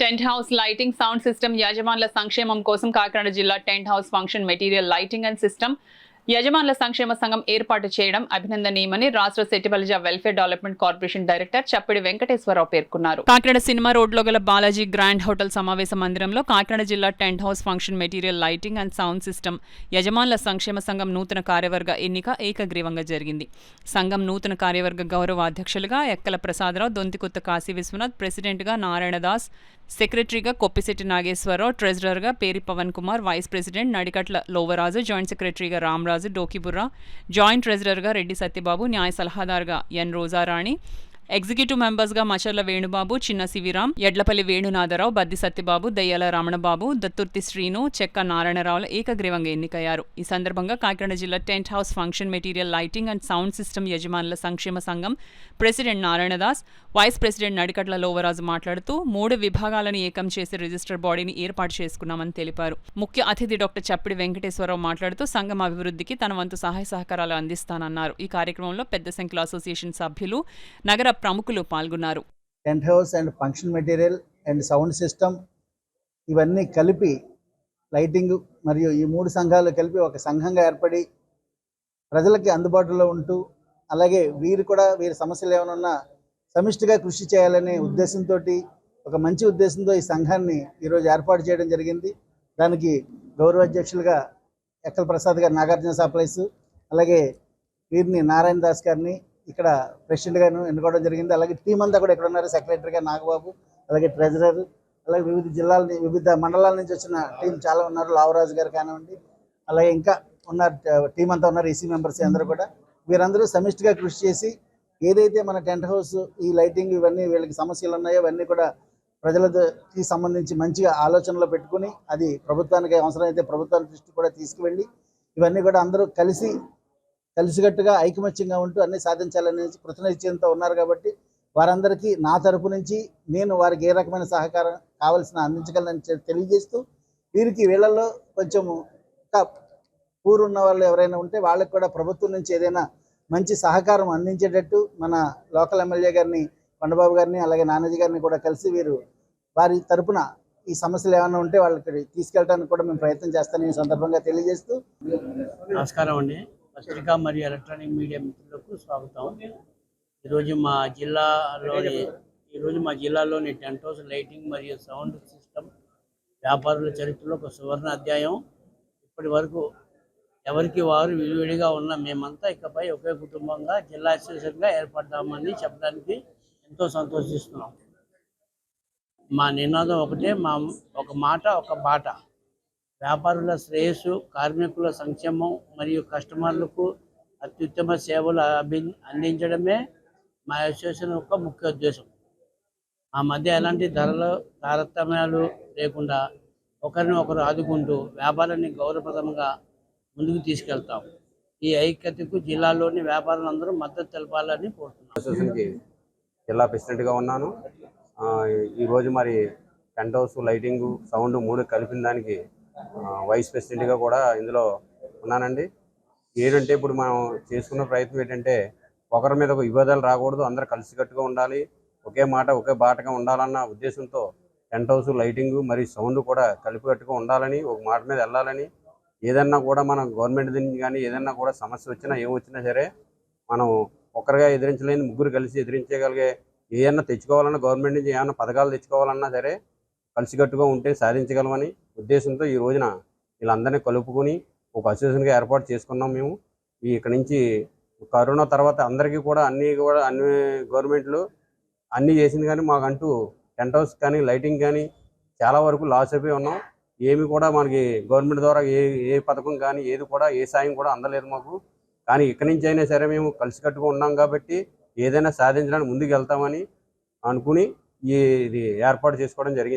Tent house lighting sound system యజమానుల సంక్షేమం కోసం కాకినాడ జిల్లా tent house function material lighting and system యజమానుల సంక్షేమ సంఘం ఏర్పాటు చేయడం అభినందనీయమని రాష్ట్ర Settibalija welfare development corporation director Chappidi Venkateswara Rao పేర్కొన్నారు. కాకినాడ సినిమా రోడ్లో గల బాలాజీ గ్రాండ్ హోటల్ సమావేశ మందిరంలో కాకినాడ జిల్లా tent house function material lighting and sound system యజమానుల సంక్షేమ సంఘం నూతన కార్యవర్గ ఎన్నిక ఏకగ్రీవంగా జరిగింది. సంఘం నూతన కార్యవర్గ గౌరవ అధ్యక్షులుగా ఎక్కల ప్రసాదరావు, దొంతికొత్త కాశీ విశ్వనాథ్, ప్రెసిడెంట్గా నారాయణదాస్, సెక్రటరీగా కొప్పిశెట్టి నాగేశ్వరరావు, ట్రెజరర్గా Peri Pavan Kumar, vice president Nadikatla Lovaraju, joint సెక్రటరీగా రామరాజు, డోకిబుర్రా, జాయింట్ ట్రెజరర్గా రెడ్డి సత్యబాబు, న్యాయ సలహాదారుగా ఎన్ రోజారాణి, ఎగ్జిక్యూటివ్ మెంబర్స్గా మచర్ల వేణుబాబు, చిన్న శివిరాం, ఎడ్లపల్లి వేణునాథరావు, బద్ది సత్యబాబు, దయ్యాల రమణబాబు, దత్తుర్తి శ్రీను, చెక్క నారాయణరావులు ఏకగ్రీవంగా ఎన్నికయ్యారు. ఈ సందర్భంగా కాకినాడ జిల్లా tent house function material lighting and sound system యజమానుల సంక్షేమ సంఘం president Narayanadas, vice president Nadikatla Lovaraju మాట్లాడుతూ 3 విభాగాలను ఏకం చేసి రిజిస్టర్ బాడీని ఏర్పాటు చేసుకున్నామని తెలిపారు. ముఖ్య అతిథి డాక్టర్ చప్పిడి వెంకటేశ్వరరావు మాట్లాడుతూ సంఘం అభివృద్ధికి తన వంతు సహాయ సహకారాలు అందిస్తానన్నారు. ఈ కార్యక్రమంలో పెద్ద సంఖ్యలో అసోసియేషన్ సభ్యులు, నగర ప్రముఖులు పాల్గొన్నారు. Tent house and function material and sound system ఇవన్నీ కలిపి లైటింగ్ మరియు ఈ 3 సంఘాలు కలిపి ఒక సంఘంగా ఏర్పడి ప్రజలకి అందుబాటులో ఉంటూ అలాగే వీరి సమస్యలు ఏమైనా ఉన్నా సమిష్టిగా కృషి చేయాలనే ఉద్దేశంతో ఒక మంచి ఉద్దేశంతో ఈ సంఘాన్ని ఈరోజు ఏర్పాటు చేయడం జరిగింది. దానికి గౌరవ అధ్యక్షులుగా ఎక్కల ప్రసాద్ గారు నాగార్జున సప్లైస్, అలాగే వీరిని నారాయణ దాస్ గారిని ఇక్కడ ప్రెసిడెంట్గాను ఎన్నుకోవడం జరిగింది. అలాగే టీం అంతా కూడా ఇక్కడ ఉన్నారు. సెక్రటరీగా నాగబాబు, అలాగే ట్రెజరర్, అలాగే వివిధ మండలాల నుంచి వచ్చిన టీం చాలా ఉన్నారు. లావరాజు గారు కానివ్వండి, అలాగే ఇంకా ఉన్నారు, టీం అంతా ఉన్నారు. ఈసీ మెంబర్స్ అందరూ కూడా వీరందరూ సమిష్టిగా కృషి చేసి ఏదైతే మన టెంట్ హౌస్ ఈ లైటింగ్ ఇవన్నీ వీళ్ళకి సమస్యలు ఉన్నాయో అవన్నీ కూడా ప్రజలకి సంబంధించి మంచిగా ఆలోచనలో పెట్టుకుని అది ప్రభుత్వానికి అవసరమైతే ప్రభుత్వానికి దృష్టి కూడా తీసుకువెళ్ళి ఇవన్నీ కూడా అందరూ కలిసికట్టుగా ఐకమత్యంగా ఉంటూ అన్ని సాధించాలనే కృతనిశ్చయంతో ఉన్నారు. కాబట్టి వారందరికీ నా తరపు నుంచి నేను వారికి ఏ రకమైన సహకారం కావాల్సిన అందించగలనని తెలియజేస్తూ వీళ్ళల్లో కొంచెం పూర్వున్న వాళ్ళు ఎవరైనా ఉంటే వాళ్ళకి కూడా ప్రభుత్వం నుంచి ఏదైనా మంచి సహకారం అందించేటట్టు మన లోకల్ ఎమ్మెల్యే గారిని, కొండబాబు గారిని, అలాగే నానాజీ గారిని కూడా కలిసి వారి తరపున ఈ సమస్యలు ఏమైనా ఉంటే వాళ్ళకి తీసుకెళ్ళడానికి కూడా మేము ప్రయత్నం చేస్తామని ఈ సందర్భంగా తెలియజేస్తూ. నమస్కారం అండి. పత్రికా మరియు ఎలక్ట్రానిక్ మీడియా మిత్రులకు స్వాగతం. ఈరోజు మా జిల్లాలోని టెంట్ హౌస్ లైటింగ్ మరియు సౌండ్ సిస్టమ్ వ్యాపారుల చరిత్రలో ఒక సువర్ణ అధ్యాయం. ఇప్పటి వరకు ఎవరికి వారు విడివిడిగా ఉన్న మేమంతా ఇకపై ఒకే కుటుంబంగా జిల్లా అసోసియేషన్గా ఏర్పడ్డామని చెప్పడానికి ఎంతో సంతోషిస్తున్నాం. మా నినాదం ఒకటే, ఒక మాట ఒక బాట. వ్యాపారుల శ్రేయస్సు, కార్మికుల సంక్షేమం మరియు కస్టమర్లకు అత్యుత్తమ సేవలు అందించడమే మా అసోసియేషన్ యొక్క ముఖ్య ఉద్దేశం. మా మధ్య ఎలాంటి తారతమ్యాలు లేకుండా ఒకరిని ఒకరు ఆదుకుంటూ వ్యాపారాన్ని గౌరవప్రదంగా ముందుకు తీసుకెళ్తాం. ఈ ఐక్యతకు జిల్లాలోని వ్యాపారులందరూ మద్దతు తెలపాలని కోరుతున్నాను. అసోసియేషన్కి జిల్లా ప్రెసిడెంట్గా ఉన్నాను. ఈరోజు మరి టెంట్ హౌస్ లైటింగ్ సౌండ్ 3 కలిపిన దానికి వైస్ ప్రెసిడెంట్గా కూడా ఇందులో ఉన్నానండి. ఏంటంటే ఇప్పుడు మనం చేసుకున్న ప్రయత్నం ఏంటంటే ఒకరి మీద ఒక విభేదాలు రాకూడదు, అందరూ కలిసికట్టుగా ఉండాలి, ఒకే మాట ఒకే బాటగా ఉండాలన్న ఉద్దేశంతో టెంట్ హౌస్ లైటింగ్ మరియు సౌండ్ కూడా కలిపికట్టుగా ఉండాలని, ఒక మాట మీద వెళ్ళాలని, ఏదన్నా కూడా మనం గవర్నమెంట్ నుంచి కానీ ఏదన్నా కూడా సమస్య వచ్చినా ఏమొచ్చినా సరే మనం ఒక్కరిగా ఎదిరించలేని 3 కలిసి ఎదిరించగలిగే ఏదన్నా తెచ్చుకోవాలన్నా గవర్నమెంట్ నుంచి ఏమన్నా పథకాలు తెచ్చుకోవాలన్నా సరే కలిసికట్టుగా ఉంటే సాధించగలమని ఉద్దేశంతో ఈ రోజున వీళ్ళందరినీ కలుపుకొని ఒక అసోసియేషన్గా ఏర్పాటు చేసుకున్నాం. మేము ఇక్కడ నుంచి కరోనా తర్వాత అందరికీ కూడా అన్ని గవర్నమెంట్లు అన్నీ చేసింది, కానీ మాకంటూ టెంట్ హౌస్ కానీ లైటింగ్ కానీ చాలా వరకు లాస్ అయిపోయి ఉన్నాం. ఏమి కూడా మనకి గవర్నమెంట్ ద్వారా ఏ పథకం కానీ ఏది కూడా ఏ సాయం కూడా అందలేదు మాకు. కానీ ఇక్కడి నుంచి అయినా సరే మేము కలిసికట్టుగా ఉన్నాం కాబట్టి ఏదైనా సాధించడానికి ముందుకు వెళ్తామని అనుకుని ఇది ఏర్పాటు చేసుకోవడం జరిగింది.